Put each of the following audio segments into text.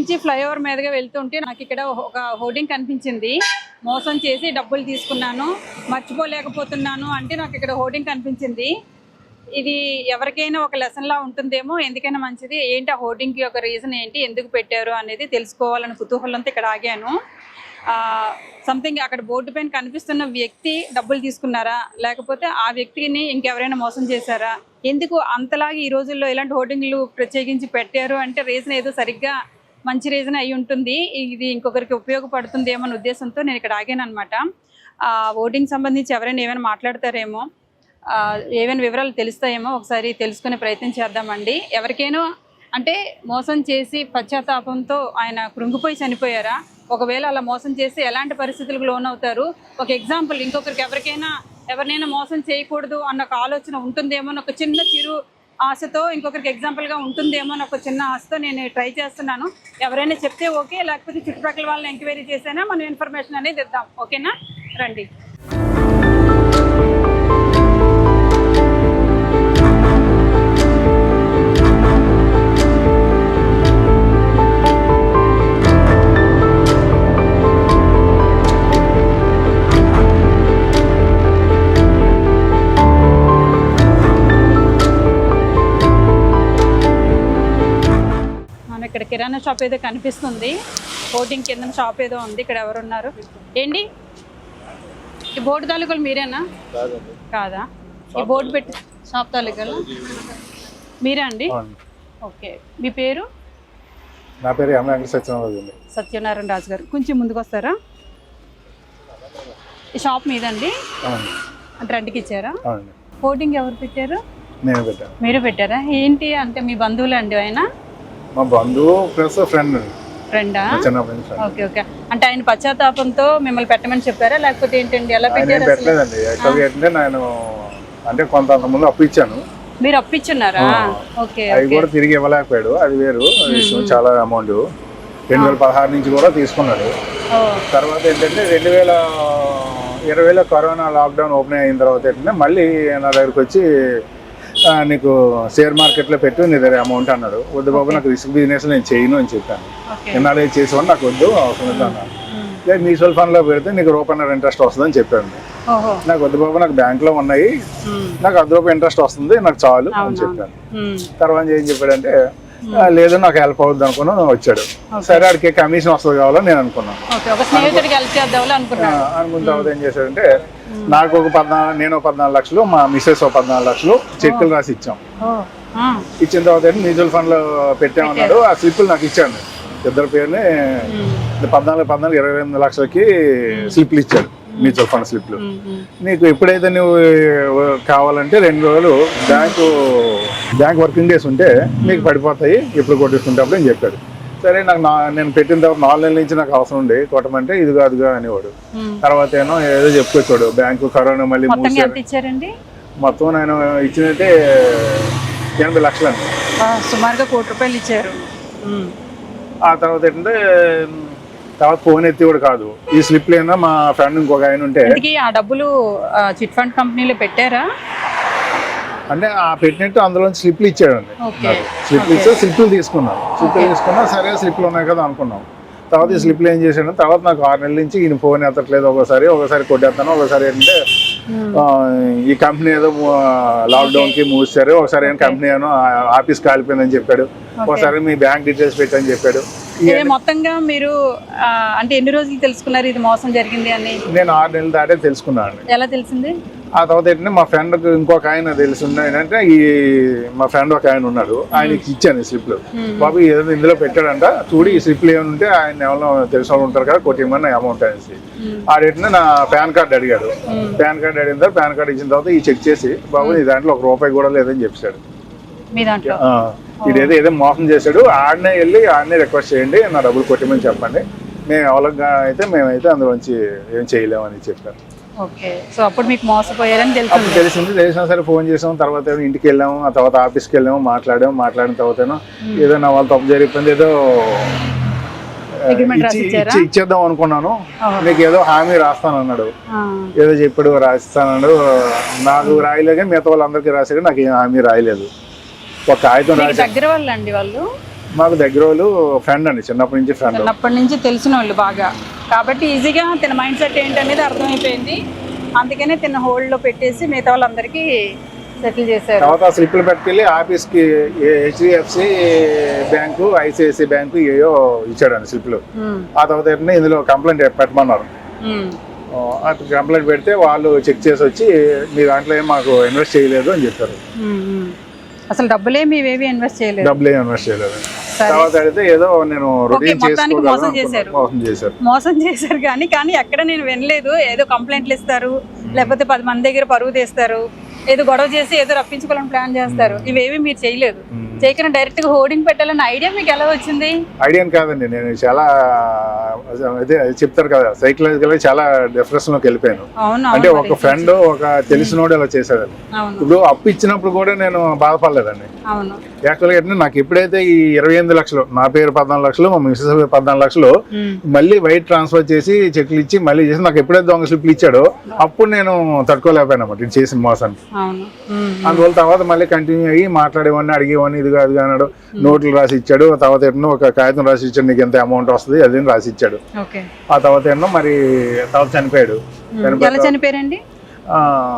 నుంచి ఫ్లైఓవర్ మీదుగా వెళ్తుంటే నాకు ఇక్కడ ఒక హోర్డింగ్ కనిపించింది. మోసం చేసి డబ్బులు తీసుకున్నాను, మర్చిపోలేకపోతున్నాను అంటే నాకు ఇక్కడ హోర్డింగ్ కనిపించింది. ఇది ఎవరికైనా ఒక లెసన్ లా ఉంటుందేమో, ఎందుకైనా మంచిది. ఏంటి ఆ హోర్డింగ్ కి ఒక రీజన్ ఏంటి, ఎందుకు పెట్టారు అనేది తెలుసుకోవాలని కుతూహలంతో ఇక్కడ ఆగాను. సంథింగ్ అక్కడ బోర్డు పైన కనిపిస్తున్న వ్యక్తి డబ్బులు తీసుకున్నారా, లేకపోతే ఆ వ్యక్తిని ఇంకెవరైనా మోసం చేశారా, ఎందుకు అంతలాగా ఈ రోజుల్లో ఇలాంటి హోర్డింగ్లు ప్రత్యేకించి పెట్టారు అంటే రీజన్ ఏదో సరిగ్గా మంచి రీజన్ అయి ఉంటుంది. ఇది ఇంకొకరికి ఉపయోగపడుతుందేమో అనే ఉద్దేశంతో నేను ఇక్కడ ఆగాను అనమాట. ఓటింగ్ సంబంధించి ఎవరైనా ఏమైనా మాట్లాడతారేమో, ఏవైనా వివరాలు తెలుస్తాయేమో ఒకసారి తెలుసుకునే ప్రయత్నం చేద్దామండి. ఎవరికైనా అంటే మోసం చేసి పశ్చాత్తాపంతో ఆయన కృంగిపోయి చనిపోయారా, ఒకవేళ అలా మోసం చేసి ఎలాంటి పరిస్థితులకు లోనవుతారు, ఒక ఎగ్జాంపుల్ ఇంకొకరికి ఎవరినైనా మోసం చేయకూడదు అన్న ఒక ఆలోచన ఉంటుందేమో అని ఒక చిన్న చిరు ఆశతో, ఇంకొకరికి ఎగ్జాంపుల్గా ఉంటుందేమో అని ఒక చిన్న ఆశతో నేను ట్రై చేస్తున్నాను. ఎవరైనా చెప్తే ఓకే, లేకపోతే చుట్టుపక్కల వాళ్ళని ఎంక్వైరీ చేసైనా మనం ఇన్ఫర్మేషన్ అనేది ఇద్దాం. ఓకేనా, రండి. ఇక్కడ కిరాణా షాప్ ఏదో కనిపిస్తుంది, హోర్డింగ్ కింద షాప్ ఏదో ఉంది. ఇక్కడ ఎవరున్నారు ఏంటి? ఈ బోర్డు తాలూకాలు మీరేనా? కాదా? ఈ బోర్డు పెట్టి షాప్ తాలూకాలు మీరే అండి? ఓకే, మీ పేరు? నా పేరు సత్యనారాయణ రాజు గారు. కొంచెం ముందుకు వస్తారా? ఈ షాప్ మీదండి అంటే రెంట్కి ఇచ్చారా? హోర్డింగ్ ఎవరు పెట్టారు? మీరు పెట్టారా? ఏంటి అంటే మీ బంధువులు అండి ఆయన? మా బంధువు ప్లస్ ఫ్రెండా? Okay okay. అంటే ఆయన పశ్చాత్తాపంతో మిమ్మల్ని పెట్టమని చెప్పారా, లేకపోతే ఏంటండి ఎలా పెట్టారు? పెట్టలేదండి, నేను అంటే కొంత ముందు అప్పు ఇచ్చాను. మీరు అప్పిచ్చున్నారా? ఓకే. అవి కూడా తిరిగి ఇవ్వలేకపోయాడు, అది వేరు విషయం. చాలా అమౌంట్ 2016 నుంచి కూడా తీసుకున్నాడు. తర్వాత ఏంటంటే 2020లో కరోనా లాక్డౌన్ ఓపెన్ అయిన తర్వాత ఏంటంటే మళ్ళీ నా దగ్గరకు వచ్చి నీకు షేర్ మార్కెట్లో పెట్టు, నీ దగ్గర అమౌంట్ అన్నాడు. వద్దు బాబు, నాకు రిస్క్ బిజినెస్ నేను చేయను అని చెప్పాను. ఎన్నాళ్ళు చేసేవాడు, నాకు వద్దు, అవసరం లేదు అన్నాను. లేదు, మ్యూచువల్ ఫండ్లో పెడితే నీకు రూపాయి ఇంట్రెస్ట్ వస్తుందని చెప్పాను. నాకు వద్దు బాబు, నాకు బ్యాంక్లో ఉన్నాయి, నాకు ₹10 ఇంట్రెస్ట్ వస్తుంది, నాకు చాలు అని చెప్పాను. తర్వాత ఏం చెప్పాడంటే లేదు నాకు హెల్ప్ అవుద్ది అనుకున్నాను, వచ్చాడు. సరే, ఆడికి కమిషన్ వస్తుంది కావాలని నేను అనుకున్నాను. అనుకున్న తర్వాత ఏం చేశాడంటే నాకు నేను 14 లక్షలు, మా మిస్సెస్ 14 లక్షలు చెక్కులు రాసి ఇచ్చాం. ఇచ్చిన తర్వాత మ్యూచువల్ ఫండ్ లో పెట్టామన్నాడు. ఆ స్లిప్లు నాకు ఇచ్చాడు, ఇద్దరు పేరుని 14, 28 లక్షలకి స్లిప్లు ఇచ్చాడు, మ్యూచువల్ ఫండ్ స్లిప్లు. నీకు ఎప్పుడైతే నువ్వు కావాలంటే 2 రోజులు బ్యాంక్ వర్కింగ్ డేస్ ఉంటే మీకు పడిపోతాయి, ఎప్పుడు కొట్టిస్తుంటప్పుడు అని చెప్పాడు. సరే, నేను పెట్టిన తర్వాత 4 నెలల నుంచి నాకు అవసరం ఉండే కొట్టమంటే ఇది కాదుగా అనేవాడు. తర్వాత ఏదో చెప్పుకొచ్చాడు, బ్యాంకు కరోనా మళ్ళీ మొత్తం నేను ఇచ్చినైతే 80 లక్షలు అండి, సుమారుగా ₹1,00,00,000 ఇచ్చారు. ఆ తర్వాత ఏంటంటే తర్వాత ఫోన్ ఎత్తి కూడా కాదు. ఈ స్లిప్లు అయినా మా ఫ్రెండ్ ఇంకొక ఆయన ఉంటే ఆ డబ్బులు చిట్ ఫండ్ కంపెనీలో పెట్టారా అంటే ఆ పెట్టినట్టు అందులో స్లిప్లు ఇచ్చాడండి. స్లిప్లు తీసుకున్నా సరే, స్లిప్లు ఉన్నాయి కదా అనుకున్నాం. తర్వాత ఈ స్లిప్లు ఏం చేశాడు, తర్వాత నాకు 6 నెలల నుంచి ఈయన ఫోన్ ఎత్తట్లేదు. ఒకసారి కొట్టేస్తాను, ఒకసారి ఏంటంటే ఈ కంపెనీ ఏదో లాక్డౌన్కి మూసారు, ఒకసారి ఏం కంపెనీ ఏమో ఆఫీస్ కాలిపోయిందని చెప్పాడు, ఒకసారి మీ బ్యాంక్ డీటెయిల్స్ పెట్టని చెప్పాడు. మొత్తంగా మీరు అంటే ఎన్ని రోజులు తెలుసుకున్నారు ఇది మోసం జరిగింది అని? నేను 6 నెలలు దాటే తెలుసుకున్నాను. ఎలా తెలిసింది? ఆ తర్వాత ఏంటంటే మా ఫ్రెండ్కి ఇంకొక ఆయన తెలిసింది. ఏంటంటే మా ఫ్రెండ్ ఒక ఆయన ఉన్నాడు, ఆయనకి ఇచ్చాను స్లిప్లు. బాబు ఏదో ఇందులో పెట్టాడంట, చూడు ఈ స్లిప్లు ఏమంటే ఆయన ఎవరో తెలిసిన వాళ్ళు ఉంటారు కదా, కొట్టిమని అమౌంట్ అనేసి. ఆడేంటంటే నా పాన్ కార్డు అడిగాడు. పాన్ కార్డు అడిగిన తర్వాత పాన్ కార్డు ఇచ్చిన తర్వాత ఈ చెక్ చేసి, బాబు ఈ దాంట్లో ₹1 కూడా లేదని చెప్పాడు. ఇదేదో మోసం చేశాడు, ఆడనే రిక్వెస్ట్ చేయండి, నా డబ్బులు కొట్టిమని చెప్పండి, మేము ఎవరికి అయితే మేమైతే అందులోంచి ఏం చేయలేమని చెప్పాను. అప్పుడు మీకు మోసపోయారని తెలిసింది. తెలిసినా సరే ఫోన్ చేసాం, తర్వాత ఇంటికి వెళ్ళాము, ఆ తర్వాత ఆఫీస్కి వెళ్ళాము, మాట్లాడిన తర్వాత ఏదో నా వాళ్ళు తప్పు జరిగిపోయింది, ఏదో ఇచ్చేద్దాం అనుకున్నాను, నీకు ఏదో హామీ రాస్తానన్నాడు, ఏదో చెప్పాడు రాస్తానన్నాడు. నాకు రాయలేదు, మిగతా వాళ్ళందరికీ రాశాడు, నాకు ఏం హామీ రాయలేదు. ఒక కాగితం రాసి దగ్గర వాళ్ళండి వాళ్ళు మాకు దగ్గర వాళ్ళు ఫ్రెండ్ అండి, చిన్నప్పటి నుంచి ఫ్రెండ్. చిన్నప్పటి నుంచి తెలిసిన వాళ్ళు బాగా, కాబట్టి ఈజీగా తన మైండ్ సెట్ ఏంటనేది అర్థమైపోయింది. అందుకనే తన హోల్డ్లో పెట్టేసి మిగతా వాళ్ళందరికీ సెటిల్ చేశారు. తర్వాత స్లిప్లు పెట్టుకెళ్ళి ఆఫీస్కి హెచ్డిఎఫ్సి బ్యాంకు, ఐసిఐసి బ్యాంకు ఏయో ఇచ్చాడండి స్లిప్లు. ఆ తర్వాత ఏంటంటే ఇందులో కంప్లైంట్ పెట్టమన్నారు. అటు కంప్లైంట్ పెడితే వాళ్ళు చెక్ చేసి వచ్చి మీ దాంట్లో ఏం మాకు ఇన్వెస్ట్ చేయలేదు అని చెప్పారు. అసలు డబ్బులేమి ఇవేవి ఇన్వెస్ట్ చేయలేదు, డబ్బులు ఇన్వెస్ట్ చేయలేదు. తర్వాత అయితే ఏదో నేను మోసం చేశారు కానీ ఎక్కడ నేను వినలేదు. ఏదో కంప్లైంట్లు ఇస్తారు, లేకపోతే 10 మంది దగ్గర పరువు తీస్తారు, ఏదో గొడవ చేసి ఏదో రప్పించుకోవాలని ప్లాన్ చేస్తారు. ఇవేవి మీరు చేయలేదు. చేయకుండా డైరెక్ట్ గా హోర్డింగ్ పెట్టాలన్న ఐడియా మీకు ఎలా వచ్చింది? ఐడియా కాదండి, నేను చాలా అదే చెప్తారు కదా, సైకలాజికల్ చాలా డిప్రెషన్ లోకి వెళ్ళిపోయాను. అంటే ఒక ఫ్రెండ్, ఒక తెలిసినోడు ఇలా చేశాడు. ఇప్పుడు అప్పు ఇచ్చినప్పుడు కూడా నేను బాధపడలేదండి. యాక్చువల్గా ఏంటంటే నాకు ఎప్పుడైతే ఈ 28 లక్షలు, నా పేరు 14 లక్షలు, మా మిస్సెస్ 14 లక్షలు మళ్ళీ వైట్ ట్రాన్స్ఫర్ చేసి చెక్లు ఇచ్చి మళ్ళీ చేసి నాకు ఎప్పుడైతే దొంగ స్లిప్లు ఇచ్చాడో అప్పుడు నేను తట్టుకోలేకపోయాను అన్నమాట ఇది చేసిన మోసానికి. అందువల్ల తర్వాత మళ్ళీ కంటిన్యూ అయ్యి మాట్లాడేవాడిని, అడిగేవాడిని, ఇది కాదు అన్నాడు. నోట్లు రాసి ఇచ్చాడు. తర్వాత ఎన్నో ఒక కాగితం రాసి ఇచ్చాడు, నీకు ఎంత అమౌంట్ వస్తుంది అది రాసి ఇచ్చాడు. ఆ తర్వాత ఎన్నో మరి తర్వాత చనిపోయాడు. చనిపోయారండి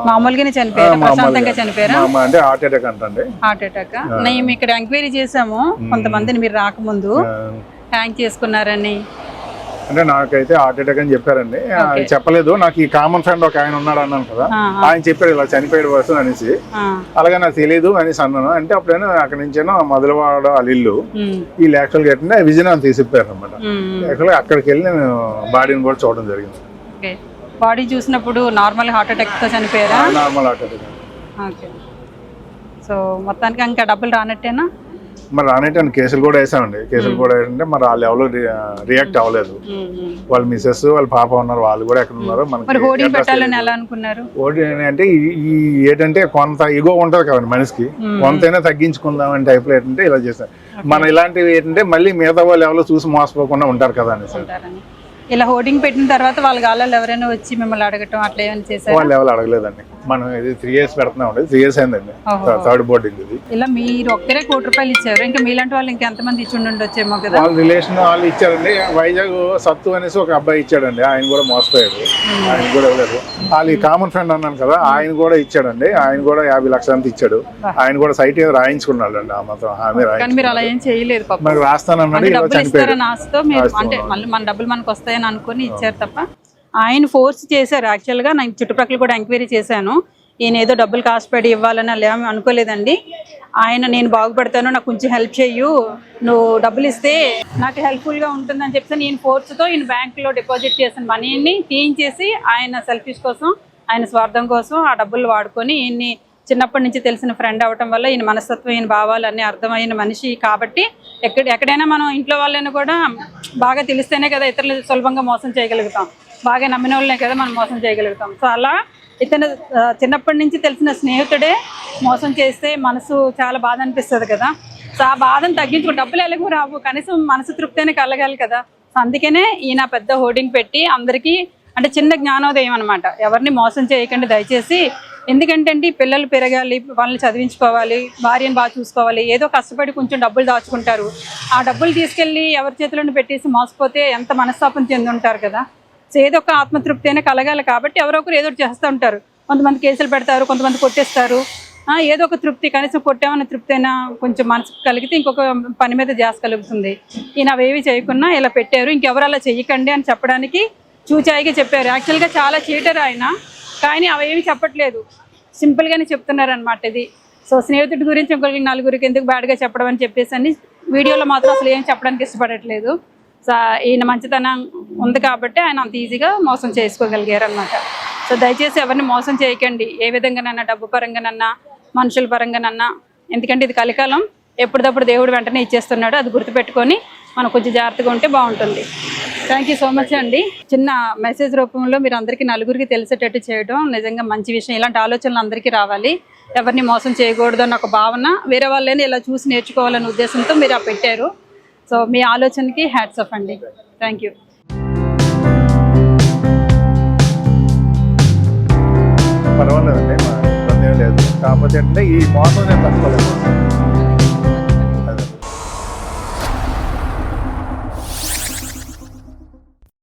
మామూలుగానే చనిపోయారు, ప్రశాంతంగా చనిపోయారా? అంటే హార్ట్ అటాక్ అంటండి. Heart attack. మేము ఇక్కడ ఎంక్వైరీ చేసాము కొంతమందిని, మీరు రాకముందు హ్యాంగ్ చేసుకున్నారని. అంటే నాకైతే హార్ట్ అటాక్ అని చెప్పారండి. చెప్పలేదు. నాకు ఈ కామన్ ఫ్రెండ్ ఒక ఆయన ఉన్నాడు అన్నాను కదా, ఆయన చెప్పాడు ఇలా చనిపోయాడు వస్తుంది అనేసి. అలాగే నాకు తెలియదు అనేసి అన్నాను. అంటే అప్పుడైనా అక్కడి నుంచేనో మొదలవాడ వాళ్ళ ఇల్లు, వీళ్ళు యాక్చువల్గా ఏంటంటే విజయనగరం తీసిప్పారు అనమాట. యాక్చువల్గా అక్కడికి వెళ్ళి నేను బాడీని కూడా చూడడం జరిగింది. బాడీ చూసినప్పుడు నార్మల్ హార్ట్ అటాక్ తో చనిపోయారా? Normal heart attack. Okay. So మొత్తానికి ఇంకా డబ్బులు రానట్టేనా? మరి రానట్టు కేసులు కూడా వేసామండి. కేసులు కూడా ఏంటంటే మరి వాళ్ళు ఎవరు రియాక్ట్ అవ్వలేదు. వాళ్ళ మిసెస్, వాళ్ళ పాప ఉన్నారు, వాళ్ళు కూడా ఎక్కడ ఉన్నారు మనకి. హోర్డింగ్ పెట్టాలని ఎలా అనుకున్నారు? హోర్డింగ్ అంటే ఈ ఏంటంటే కొంత ఇగో ఉంటది కదండి మనిషికి, కొంతైనా తగ్గించుకుందాం అని టైప్ లో ఏంటంటే ఇలా చేశారు. మన ఇలాంటివి ఏంటంటే మళ్ళీ మిగతా వాళ్ళు ఎవరో చూసి మోసపోకుండా ఉంటారు కదా అనేసి. ఇలా హోర్డింగ్ పెట్టిన తర్వాత వాళ్ళ గాళ్ళు ఎవరైనా వచ్చి మిమ్మల్ని అడగటం అట్లా ఏమైనా చేశారు? వాళ్ళు ఎవరు అడగలేదండి. మనం ఇది 3 years పెడుతున్నాం, 3 years అయిందండి, థర్డ్ బోర్డింగ్ ఇది. ఇలా మీరు ఒక్కరే ₹1,00,00,000 ఇచ్చారు, ఇంకా మీలాంటి వాళ్ళు ఇంకా ఎంతమంది ఇచ్చి ఉండొచ్చేమో కదా? వాళ్ళ రిలేషన్ వాళ్ళు ఇచ్చారండి. వైజాగ్ సత్తు అనేసి ఒక అబ్బాయి ఇచ్చాడండి, ఆయన కూడా మోసపోయాడు, ఆయన కూడా ఇవ్వలేదు. వాళ్ళు కామన్ ఫ్రెండ్ అన్నాను కదా, ఆయన కూడా ఇచ్చాడండి, ఆయన కూడా 50 లక్షలు అంత ఇచ్చాడు. ఆయన కూడా సైట్ ఏదో రాయించుకున్నాడు అండి. ఆ మాత్రం హామీ మీరు అలా ఏం చేయలేదు. మరి రాస్తానన్నాడు, చనిపోయాడు. అంటే మళ్ళీ మన డబ్బులు మనకు వస్తాయని అనుకుని ఇచ్చారు తప్ప ఆయన ఫోర్స్ చేశారు. యాక్చువల్గా నేను చుట్టుపక్కల కూడా ఎంక్వైరీ చేశాను. ఈయన ఏదో డబ్బులు కాసుపడి ఇవ్వాలని అలా ఏమీ అనుకోలేదండి. ఆయన నేను బాగుపడతాను, నాకు కొంచెం హెల్ప్ చెయ్యు, నువ్వు డబ్బులు ఇస్తే నాకు హెల్ప్ఫుల్గా ఉంటుందని చెప్తే నేను ఫోర్స్తో ఈయన బ్యాంకులో డిపాజిట్ చేసిన మనీని తీయించేసి ఆయన సెల్ఫిష్ కోసం, ఆయన స్వార్థం కోసం ఆ డబ్బులు వాడుకొని ఈయన్ని చిన్నప్పటి నుంచి తెలిసిన ఫ్రెండ్ అవ్వటం వల్ల ఈయన మనస్తత్వం, ఈయన భావాలు అన్నీ అర్థమైన మనిషి కాబట్టి ఎక్కడైనా మనం ఇంట్లో వాళ్ళని కూడా బాగా తెలిస్తేనే కదా ఇతరులు సులభంగా మోసం చేయగలుగుతాం, బాగా నమ్మిన వాళ్ళనే కదా మనం మోసం చేయగలుగుతాం. సో అలా ఇతను చిన్నప్పటి నుంచి తెలిసిన స్నేహితుడే మోసం చేస్తే మనసు చాలా బాధ అనిపిస్తుంది కదా. సో ఆ బాధను తగ్గించుకో, డబ్బులు ఎలాగూ రావు, కనీసం మనసు తృప్తినే కలగాలి కదా. సో అందుకనే ఈయన పెద్ద హోర్డింగ్ పెట్టి అందరికీ అంటే చిన్న జ్ఞానోదయం అనమాట, ఎవరిని మోసం చేయకండి దయచేసి. ఎందుకంటే అండి పిల్లలు పెరగాలి, వాళ్ళని చదివించుకోవాలి, భార్యను బాగా చూసుకోవాలి, ఏదో కష్టపడి కొంచెం డబ్బులు దాచుకుంటారు. ఆ డబ్బులు తీసుకెళ్ళి ఎవరి చేతులను పెట్టేసి మోసపోతే ఎంత మనస్తాపం చెంది ఉంటారు కదా. సో ఏదో ఒక ఆత్మతృప్తి అయినా కలగాలి కాబట్టి ఎవరో ఒకరు ఏదో చేస్తూ ఉంటారు. కొంతమంది కేసులు పెడతారు, కొంతమంది కొట్టేస్తారు. ఏదో ఒక తృప్తి, కనీసం కొట్టేమన్న తృప్తి అయినా కొంచెం మనసుకు కలిగితే ఇంకొక పని మీద ధ్యాస కలుగుతుంది. ఈయన అవేవి చేయకుండా ఇలా పెట్టారు, ఇంకెవరు అలా చెయ్యకండి అని చెప్పడానికి చూచాయిగా చెప్పారు. యాక్చువల్గా చాలా చీటర్ ఆయన, కానీ అవేమి చెప్పట్లేదు, సింపుల్గానే చెప్తున్నారు అనమాట ఇది. సో స్నేహితుడి గురించి ఇంకొకరికి నలుగురికి ఎందుకు బ్యాడ్గా చెప్పడం అని చెప్పేసి అని వీడియోలో మాత్రం అసలు ఏం చెప్పడానికి ఇష్టపడట్లేదు. సో ఈయన మంచితనం ఉంది కాబట్టి ఆయన అంత ఈజీగా మోసం చేసుకోగలిగారు అనమాట. సో దయచేసి ఎవరిని మోసం చేయకండి, ఏ విధంగానన్నా, డబ్బు పరంగానన్నా, మనుషుల పరంగానన్నా. ఎందుకంటే ఇది కలికాలం, ఎప్పటికప్పుడు దేవుడు వెంటనే ఇచ్చేస్తున్నాడు, అది గుర్తుపెట్టుకొని మనం కొంచెం జాగ్రత్తగా ఉంటే బాగుంటుంది. థ్యాంక్ యూ సో మచ్ అండి. చిన్న మెసేజ్ రూపంలో మీరు అందరికీ నలుగురికి తెలిసేటట్టు చేయడం నిజంగా మంచి విషయం. ఇలాంటి ఆలోచనలు అందరికీ రావాలి, ఎవరిని మోసం చేయకూడదు అన్న ఒక భావన, వేరే వాళ్ళని ఇలా చూసి నేర్చుకోవాలనే ఉద్దేశంతో మీరు పెట్టారు. సో మీ ఆలోచనకి హ్యాట్స్ ఆఫ్ అండి. Thank you. పర్వాలేదండి, మా ఇబ్బంది ఏం లేదు. కాకపోతే అంటే ఈ మోసం నేను తట్టుకోలేదు.